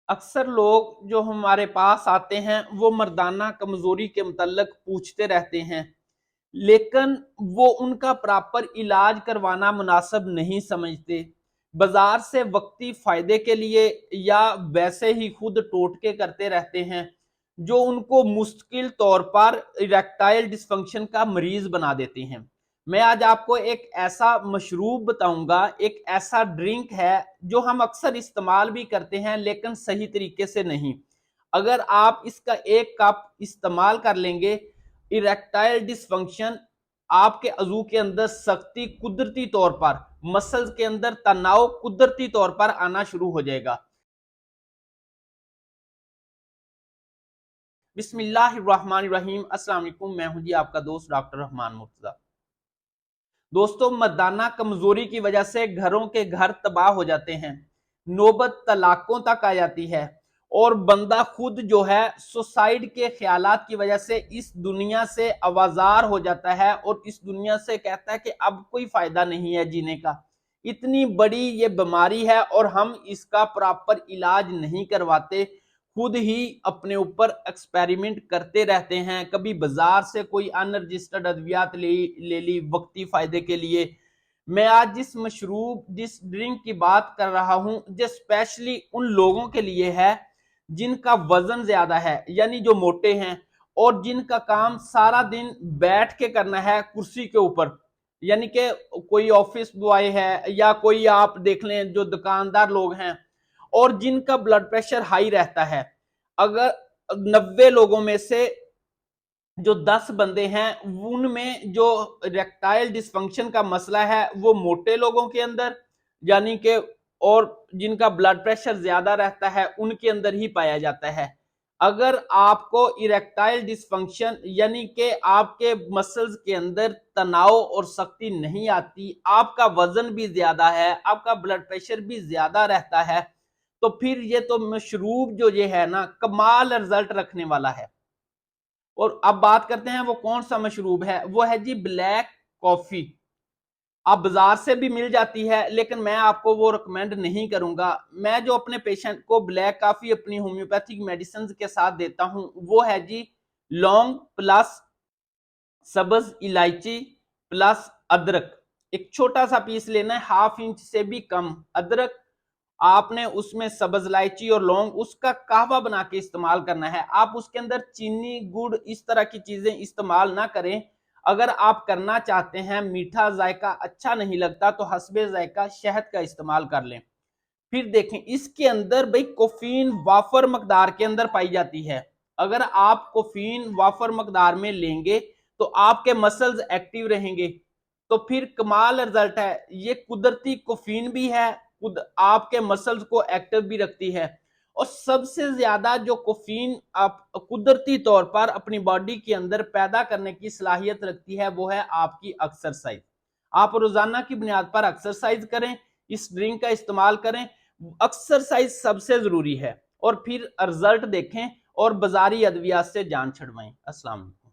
अक्सर लोग जो हमारे पास आते हैं वो मर्दाना कमजोरी के मुतल्लक पूछते रहते हैं, लेकिन वो उनका प्रॉपर इलाज करवाना मुनासिब नहीं समझते। बाजार से वक्ती फायदे के लिए या वैसे ही खुद टोटके करते रहते हैं जो उनको मुश्किल तौर पर इरेक्टाइल डिस्फंक्शन का मरीज बना देते हैं। मैं आज आपको एक ऐसा मशरूब बताऊंगा, एक ऐसा ड्रिंक है जो हम अक्सर इस्तेमाल भी करते हैं लेकिन सही तरीके से नहीं। अगर आप इसका एक कप इस्तेमाल कर लेंगे, इरेक्टाइल डिस्फंक्शन, आपके अज़ू के अंदर सख्ती कुदरती तौर पर, मसल्स के अंदर तनाव कुदरती तौर पर आना शुरू हो जाएगा। बिस्मिल्लाहिर्रहमानिर्रहीम। अस्सलाम वालेकुम। मैं हूं जी आपका दोस्त डॉक्टर रहमान मुर्तजा। दोस्तों, मर्दाना कमजोरी की वजह से घरों के घर तबाह हो जाते हैं, नौबत तलाकों तक आ जाती है और बंदा खुद जो है सुसाइड के ख्यालात की वजह से इस दुनिया से आवाजार हो जाता है और इस दुनिया से कहता है कि अब कोई फायदा नहीं है जीने का। इतनी बड़ी ये बीमारी है और हम इसका प्रॉपर इलाज नहीं करवाते, खुद ही अपने ऊपर एक्सपेरिमेंट करते रहते हैं। कभी बाजार से कोई अनरजिस्टर्ड अद्वियात ले ली वक्ती फायदे के लिए। मैं आज जिस ड्रिंक की बात कर रहा हूं, जो स्पेशली उन लोगों के लिए है जिनका वजन ज्यादा है, यानी जो मोटे हैं और जिनका काम सारा दिन बैठ के करना है कुर्सी के ऊपर, यानी कि कोई ऑफिस बॉय है या कोई आप देख लें जो दुकानदार लोग हैं, और जिनका ब्लड प्रेशर हाई रहता है। अगर 90 लोगों में से जो 10 बंदे हैं उनमें जो इरेक्टाइल डिस्फंक्शन का मसला है वो मोटे लोगों के अंदर, यानी कि, और जिनका ब्लड प्रेशर ज्यादा रहता है उनके अंदर ही पाया जाता है। अगर आपको इरेक्टाइल डिस्फंक्शन यानी कि आपके मसल्स के अंदर तनाव और सख्ती नहीं आती, आपका वजन भी ज्यादा है, आपका ब्लड प्रेशर भी ज्यादा रहता है, तो फिर ये तो मशरूब जो ये है ना, कमाल रिजल्ट रखने वाला है। और अब बात करते हैं वो कौन सा मशरूब है। वो है जी ब्लैक कॉफी। आप बाजार से भी मिल जाती है लेकिन मैं आपको वो रिकमेंड नहीं करूंगा। मैं जो अपने पेशेंट को ब्लैक कॉफी अपनी होम्योपैथिक मेडिसिन के साथ देता हूं वो है जी लौंग प्लस सब्ज इलायची प्लस अदरक। एक छोटा सा पीस लेना है, हाफ इंच से भी कम अदरक। आपने उसमें सब्ज इलायची और लौंग, उसका कहवा बना के इस्तेमाल करना है। आप उसके अंदर चीनी गुड़ इस तरह की चीजें इस्तेमाल ना करें। अगर आप करना चाहते हैं, मीठा जायका अच्छा नहीं लगता, तो हस्बे जायका शहद का इस्तेमाल कर लें। फिर देखें इसके अंदर भाई कोफीन वाफर मकदार के अंदर पाई जाती है। अगर आप कोफीन वाफर मकदार में लेंगे तो आपके मसल्स एक्टिव रहेंगे, तो फिर कमाल रिजल्ट है। ये कुदरती कोफीन भी है, खुद आपके मसल्स को एक्टिव भी रखती है। और सबसे ज्यादा जो कोफीन आप कुदरती तौर पर अपनी बॉडी के अंदर पैदा करने की सलाहियत रखती है वो है आपकी एक्सरसाइज। आप रोजाना की बुनियाद पर एक्सरसाइज करें, इस ड्रिंक का इस्तेमाल करें। एक्सरसाइज सबसे जरूरी है और फिर रिजल्ट देखें और बाजारी अद्वियात से जान छुड़वाएं। अस्सलाम वालेकुम।